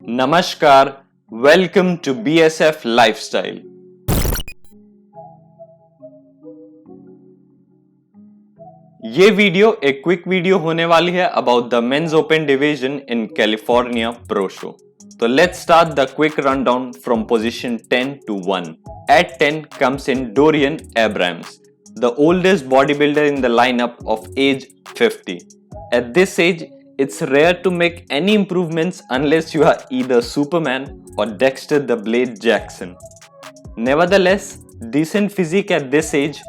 नमस्कार, welcome to BSF lifestyle. ये video एक क्विक वीडियो होने वाली है about the men's open division in California pro show. तो let's start the quick rundown from position 10 to 1. At 10 comes in Dorian Abrams, the oldest bodybuilder in the lineup of age 50. At this age, it's rare to make any improvements unless you are either Superman or Dexter the Blade Jackson. Nevertheless, decent physique at this age,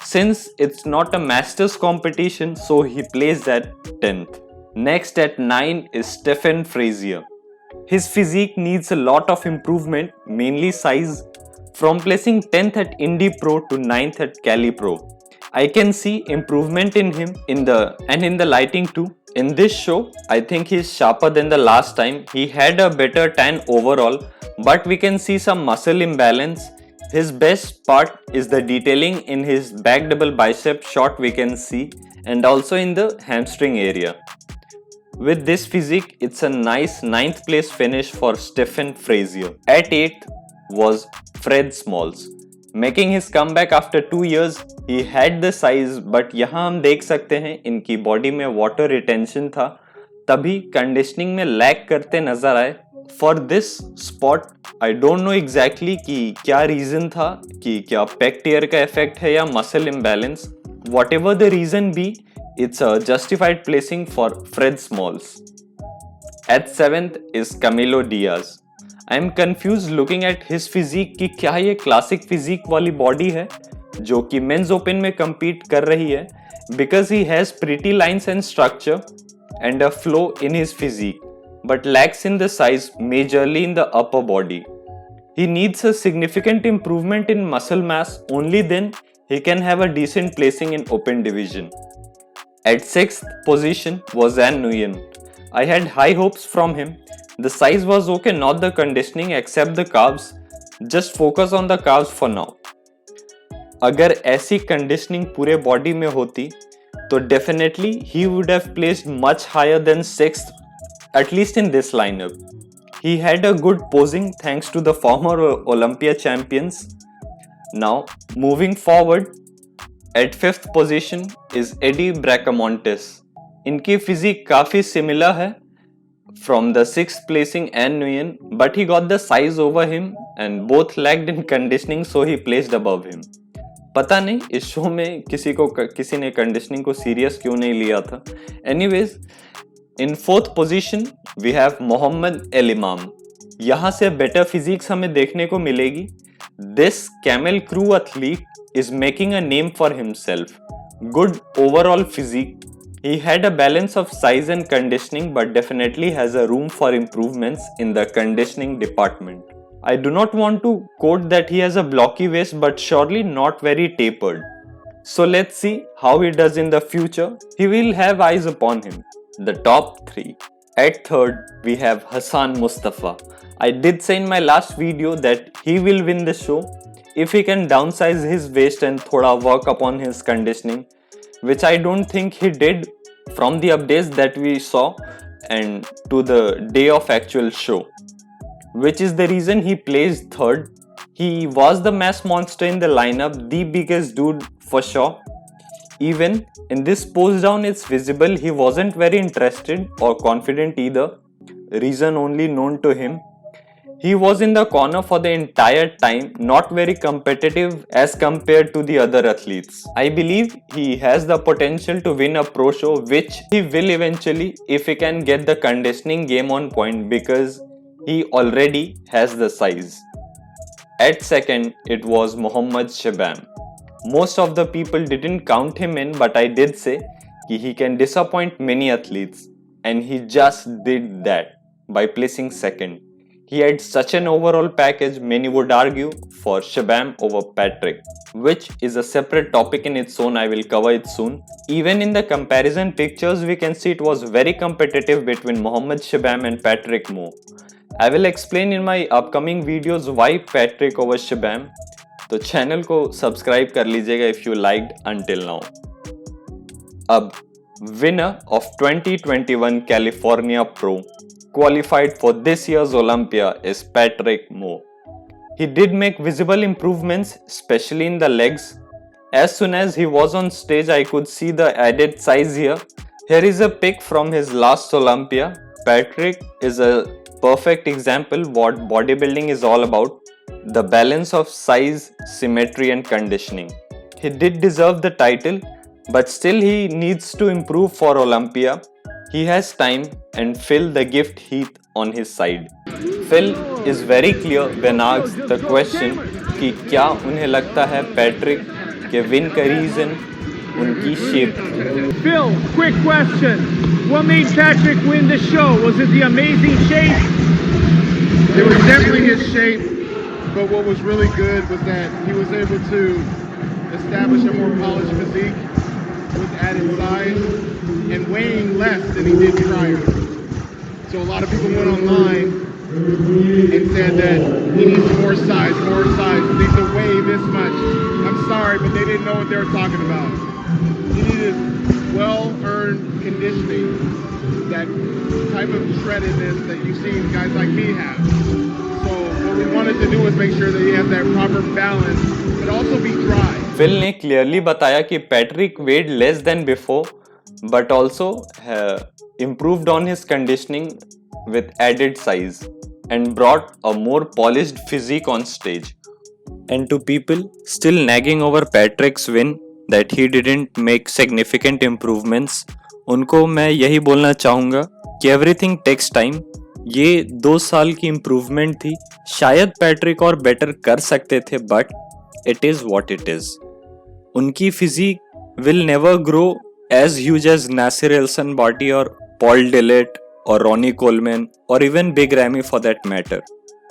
since it's not a masters competition, so he plays at 10th. Next at 9 is Stephen Frazier. His physique needs a lot of improvement, mainly size, from placing 10th at Indy Pro to 9th at Cali Pro. I can see improvement in him in the lighting too. In this show, I think he's sharper than the last time. He had a better tan overall, but we can see some muscle imbalance. His best part is the detailing in his back double bicep shot we can see, and also in the hamstring area. With this physique, it's a nice 9th place finish for Stephen Frazier. At 8th was Fred Smalls. Making his comeback after 2 years, he had the size, but यहाँ हम देख सकते हैं इनकी body में water retention था, तभी conditioning में लैग करते नजर आए। For this spot I don't know exactly कि क्या रीजन था, कि क्या पेक टियर का इफेक्ट है या muscle imbalance. Whatever the reason be, it's a justified placing for Fred Smalls. At 7th is Camilo Diaz. I am confused looking at his physique कि क्या ये classic physique वाली body है जो कि men's open में compete कर रही है, because he has pretty lines and structure and a flow in his physique, but lacks in the size, majorly in the upper body. He needs a significant improvement in muscle mass, only then he can have a decent placing in open division. At 6th position was An Nguyen. I had high hopes from him. The size was okay, not the conditioning, except the calves. Just focus on the calves for now. अगर ऐसी conditioning पूरे body में होती, तो definitely he would have placed much higher than 6th, at least in this lineup. He had a good posing thanks to the former Olympia champions. Now, moving forward, at 5th position is Eddie Bracamontes. इनकी physique काफी similar है from the 6th placing An Nguyen, but he got the size over him and both lacked in conditioning, so he placed above him. पता नहीं इस show में किसी ने conditioning को सीरियस क्यों नहीं लिया था। Anyways, in 4th position we have Mohammed El Imam. यहाँ से बेटर फिजिक्स हमें देखने को मिलेगी. This camel crew athlete is making a name for himself. Good overall physique. He had a balance of size and conditioning, but definitely has a room for improvements in the conditioning department. I do not want to quote that he has a blocky waist, but surely not very tapered. So let's see how he does in the future. He will have eyes upon him. The top 3. At 3rd, we have Hassan Mustafa. I did say in my last video that he will win the show if he can downsize his waist and thoda work upon his conditioning, which I don't think he did from the updates that we saw and to the day of actual show, which is the reason he placed 3rd. He was the mass monster in the lineup, the biggest dude for sure. Even in this pose down, it's visible he wasn't very interested or confident either, reason only known to him. He was in the corner for the entire time, not very competitive as compared to the other athletes. I believe he has the potential to win a pro show, which he will eventually if he can get the conditioning game on point, because he already has the size. At 2nd, it was Mohammad Shabam. Most of the people didn't count him in, but I did say he can disappoint many athletes, and he just did that by placing 2nd. He had such an overall package, many would argue, for Shabam over Patrick, which is a separate topic in its own. I will cover it soon. Even in the comparison pictures, we can see it was very competitive between Mohammad Shabam and Patrick Moore. I will explain in my upcoming videos why Patrick over Shabam. तो channel को subscribe कर लीजिएगा if you liked until now. अब winner of 2021 California pro qualified for this year's Olympia is Patrick Moore. He did make visible improvements, especially in the legs. As soon as he was on stage, I could see the added size here. Here is a pic from his last Olympia. Patrick is a perfect example what bodybuilding is all about. The balance of size, symmetry and conditioning. He did deserve the title, but still he needs to improve for Olympia. He has time and Phil the Gift Heath on his side. Phil is very clear when asked the question कि क्या उन्हें लगता है Patrick के win का reason उनकी shape. Phil, quick question. What made Patrick win the show? Was it the amazing shape? It was definitely his shape, but what was really good was that he was able to establish a more polished physique with added size and weighing less than he did prior. So a lot of people went online and said that he needs more size, he needs to weigh this much. I'm sorry, but they didn't know what they were talking about. He needed well-earned conditioning, that type of shreddedness that you've seen guys like me have. So what we wanted to do was make sure that he has that proper balance, but also be dry. Phil ने clearly बताया कि Patrick weighed less than before, but also improved on his conditioning with added size and brought a more polished physique on stage. And to people still nagging over Patrick's win that he didn't make significant improvements, उनको मैं यही बोलना चाहूँगा कि everything takes time. ये 2 साल की improvement थी. शायद पैट्रिक और बेटर कर सकते थे, but it is what it is. उनकी physique will never grow as huge as Nasir Elson body or Paul Dillett or Ronnie Coleman or even Big Ramy for that matter.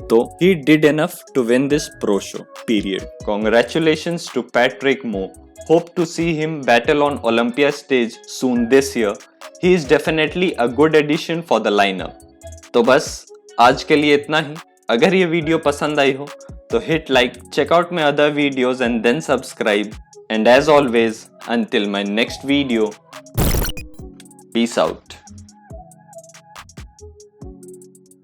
Though he did enough to win this pro show, period. Congratulations to Patrick Moore. Hope to see him battle on Olympia stage soon this year. He is definitely a good addition for the lineup. तो बस आज के लिए इतना ही. अगर ये video पसंद आई हो तो hit like, check out my other videos and then subscribe. And as always, until my next video, peace out.